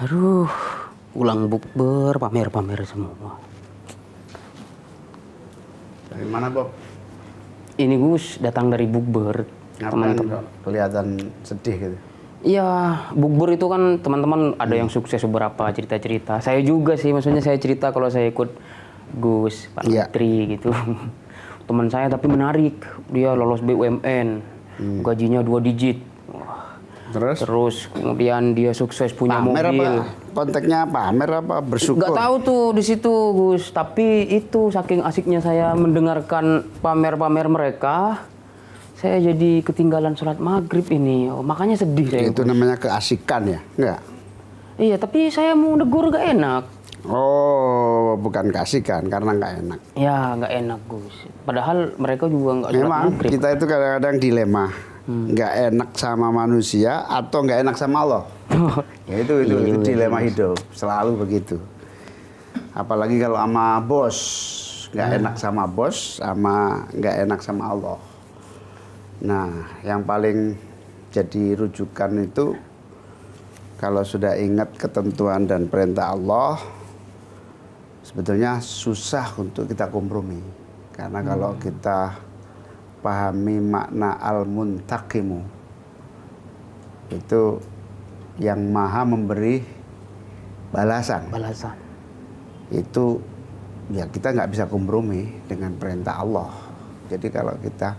Aduh, pulang bukber, pamer-pamer semua. Dari mana, Bob? Ini Gus datang dari bukber, Ngapain teman-teman. kok kelihatan sedih gitu? Iya, bukber itu kan teman-teman ada yang sukses beberapa cerita-cerita. Saya juga sih, maksudnya saya cerita kalau saya ikut Gus, Pak Iya. Menteri gitu. Teman saya tapi menarik, dia lolos BUMN, gajinya 2 digit. Wah, Terus kemudian dia sukses punya pamer mobil. apa? Konteksnya pamer apa bersyukur? Nggak tahu tuh di situ Gus, tapi itu saking asiknya saya mendengarkan pamer-pamer mereka, saya jadi ketinggalan sholat maghrib ini. Oh, makanya sedih saya. Itu namanya keasikan ya? Enggak? Iya, tapi saya mau negur gak enak. Oh, bukan keasikan karena nggak enak. Ya, nggak enak Gus. Padahal mereka juga nggak sholat Memang maghrib. kita itu kadang-kadang dilema. Nggak enak sama manusia atau nggak enak sama Allah. Ya itu dilema hidup, selalu begitu. Apalagi kalau sama bos, nggak enak sama bos, sama nggak enak sama Allah. Nah, yang paling jadi rujukan itu kalau sudah ingat ketentuan dan perintah Allah, sebetulnya susah untuk kita kompromi. Karena kalau kita pahami makna al-muntaqimu, itu yang maha memberi balasan. Itu ya kita nggak bisa kompromi dengan perintah Allah. Jadi kalau kita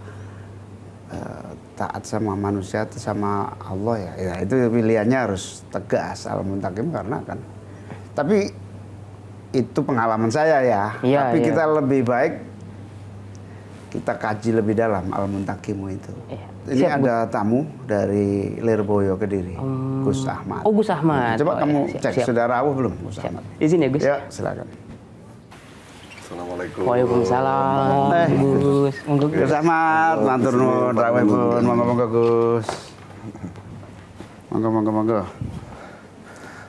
taat sama manusia atau sama Allah ya itu pilihannya harus tegas al-muntaqim karena kan. Tapi itu pengalaman saya ya. Iya, Tapi iya. kita lebih baik kita kaji lebih dalam al-muntaqimu itu. Iya. Ini Siap, ada tamu dari Lirboyo Kediri, Gus Ahmad. Oh, Gus Ahmad. Coba Oh, kamu ya, cek siap. sudah rawuh belum, Gus Siap. Ahmad? Izin ya Gus. Ya, silakan. Assalamualaikum. Waalaikumsalam Gus. Monggo Gus. Gus Ahmad, matur nuwun rawuh pun, monggo Gus. Monggo.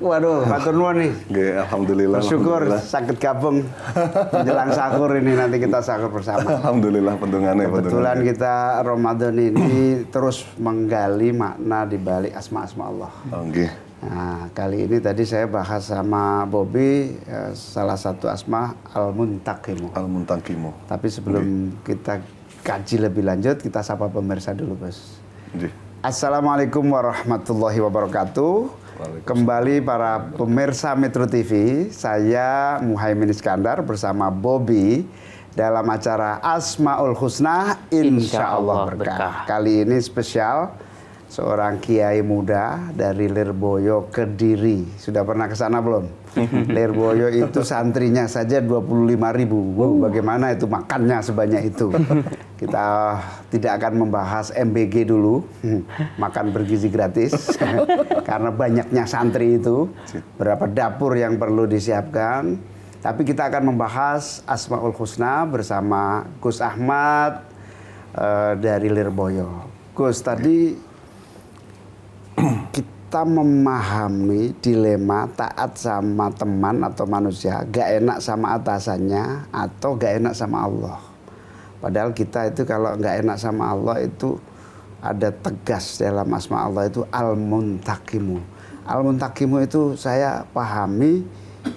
Waduh, matur nuwun nih. Nggih, alhamdulillah. Bersyukur alhamdulillah. sakit gabung menjelang sahur ini, nanti kita sahur bersama. Alhamdulillah pendungannya. Kebetulan kita Ramadan ini terus menggali makna di balik asma-asma Allah. Oh, nggih. Nah, kali ini tadi saya bahas sama Bobby salah satu asma al-muntaqimu. Al-muntaqimu. Tapi sebelum kita kaji lebih lanjut, kita sapa pemirsa dulu, Bos. Nggih. Assalamualaikum warahmatullahi wabarakatuh. Kembali para pemirsa Metro TV, saya Muhaimin Iskandar bersama Bobby dalam acara Asmaul Husna Insya Allah Berkah. Kali ini spesial, seorang kiai muda dari Lirboyo Kediri. Sudah pernah ke sana belum? Lirboyo itu santrinya saja 25.000. Wow, bagaimana itu makannya sebanyak itu? Kita tidak akan membahas MBG dulu, makan bergizi gratis, karena banyaknya santri itu, berapa dapur yang perlu disiapkan. Tapi kita akan membahas Asmaul Husna bersama Gus Ahmad dari Lirboyo. Gus, tadi kita memahami dilema taat sama teman atau manusia, gak enak sama atasannya atau gak enak sama Allah. Padahal kita itu kalau gak enak sama Allah itu ada tegas dalam asma Allah itu al-muntaqimu. Al-muntaqimu itu saya pahami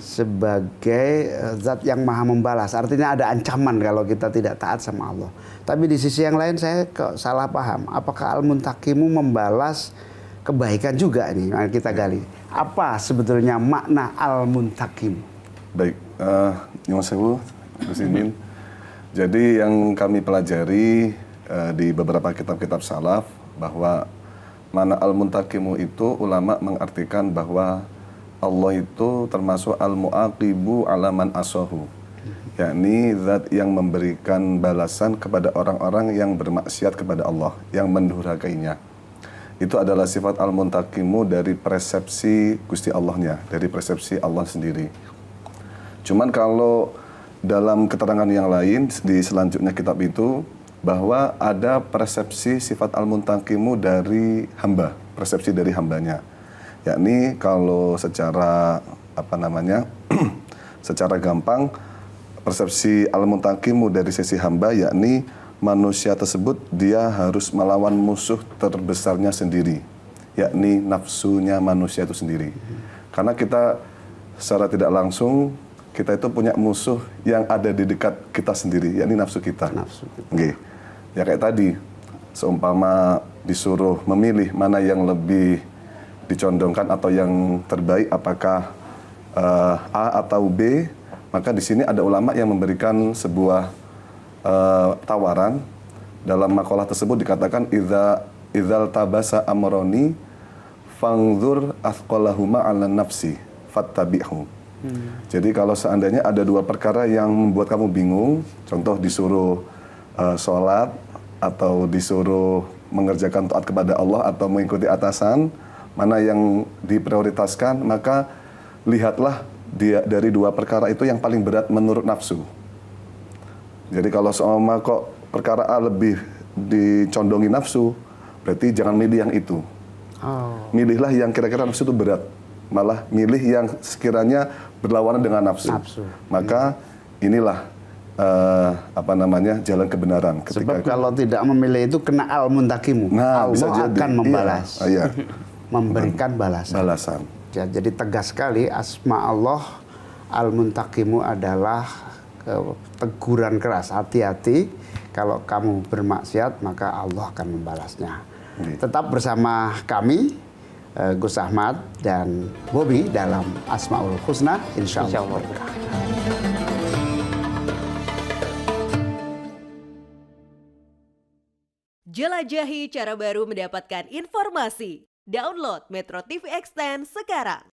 sebagai zat yang maha membalas. Artinya ada ancaman kalau kita tidak taat sama Allah. Tapi di sisi yang lain saya kok salah paham. Apakah al-muntaqimu membalas kebaikan juga ini? Mari kita gali. Apa sebetulnya makna al-muntaqim? Baik, Nyuwun sewu, Gus Imin. Jadi yang kami pelajari di beberapa kitab-kitab salaf bahwa makna al-muntaqimu itu ulama mengartikan bahwa Allah itu termasuk al-muaqibu ala man asahu, yakni zat yang memberikan balasan kepada orang-orang yang bermaksiat kepada Allah, yang mendurhakainya. Itu adalah sifat al-muntaqimu dari persepsi Gusti Allahnya, dari persepsi Allah sendiri. Cuman kalau dalam keterangan yang lain di selanjutnya kitab itu, bahwa ada persepsi sifat al-muntaqimu dari hamba, persepsi dari hambanya. Yakni kalau secara secara gampang, persepsi al-muntaqimu dari sisi hamba yakni manusia tersebut dia harus melawan musuh terbesarnya sendiri, yakni nafsunya manusia itu sendiri. Karena kita secara tidak langsung kita itu punya musuh yang ada di dekat kita sendiri, yakni nafsu kita. Nafsu kita. Nggih. Ya kayak tadi, seumpama disuruh memilih mana yang lebih dicondongkan atau yang terbaik, apakah A atau B, maka di sini ada ulama yang memberikan sebuah tawaran. Dalam makalah tersebut dikatakan idzal tabasa amroni fangzur athqalahuma 'ala nafsi fattabi'hu. Jadi kalau seandainya ada dua perkara yang membuat kamu bingung, contoh disuruh sholat atau disuruh mengerjakan taat kepada Allah atau mengikuti atasan, mana yang diprioritaskan, maka lihatlah dari dua perkara itu yang paling berat menurut nafsu. Jadi kalau seumpama kok perkara A lebih dicondongi nafsu, berarti jangan milih yang itu. Milihlah yang kira-kira nafsu itu berat. Malah milih yang sekiranya berlawanan dengan nafsu. Maka inilah jalan kebenaran. Sebab kalau tidak memilih itu kena al-muntakimu. Nah, Allah bisa jadi. akan membalas. Iya. Memberikan balasan. Ya, jadi tegas sekali asma Allah al-muntakimu adalah teguran keras. Hati-hati kalau kamu bermaksiat maka Allah akan membalasnya. Tetap bersama kami Gus Ahmad dan Bobby dalam Asmaul Husna, insya Allah. Jelajahi cara baru mendapatkan informasi. Download Metro TV Extend sekarang.